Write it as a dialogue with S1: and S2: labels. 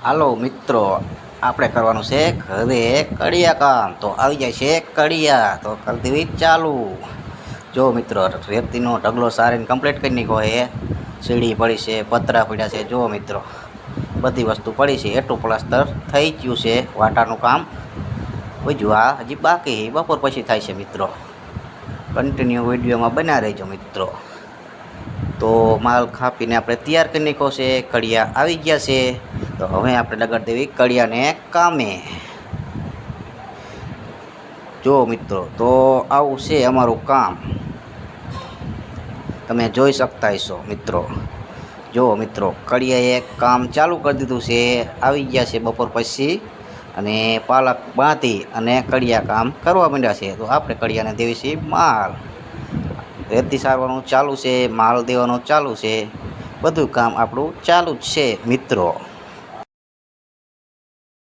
S1: હાલો મિત્રો, આપણે કરવાનું છે ઘરે કડિયા કામ. તો આવી જાય છે કડિયા, તો કરી દેવી ચાલુ. જો મિત્રો, રેતીનો ઢગલો સારીને કમ્પ્લીટ કરી નાખ્યો છે. સીડી પડી છે, પતરા પડ્યા છે. જો મિત્રો, બધી વસ્તુ પડી છે. એટલું પ્લાસ્ટર થઈ ગયું છે. વાટાનું કામ બીજું આ હજી બાકી, બપોર પછી થાય છે મિત્રો. કન્ટિન્યુ વિડીયોમાં બના રહેજો મિત્રો. તો માલ ખાપીને આપણે તૈયાર કરી નાખ્યો છે. કડિયા આવી ગયા છે. તો હવે આપણે લગાડી દેવી કડિયાને કામે. જો મિત્રો, તો આવું છે અમારું કામ, તમે જોઈ શકતા હશો મિત્રો. જો મિત્રો, કડિયાએ કામ ચાલુ કરી દીધું છે. આવી ગયા છે બપોર પછી, અને પાલક બાંધી અને કડિયા કામ કરવા માંડ્યા છે. તો આપણે કડિયાને દેવી છીએ માલ. રેતી સારવાનું ચાલુ છે, માલ દેવાનું ચાલુ છે, બધું કામ આપણું ચાલુ જ છે મિત્રો.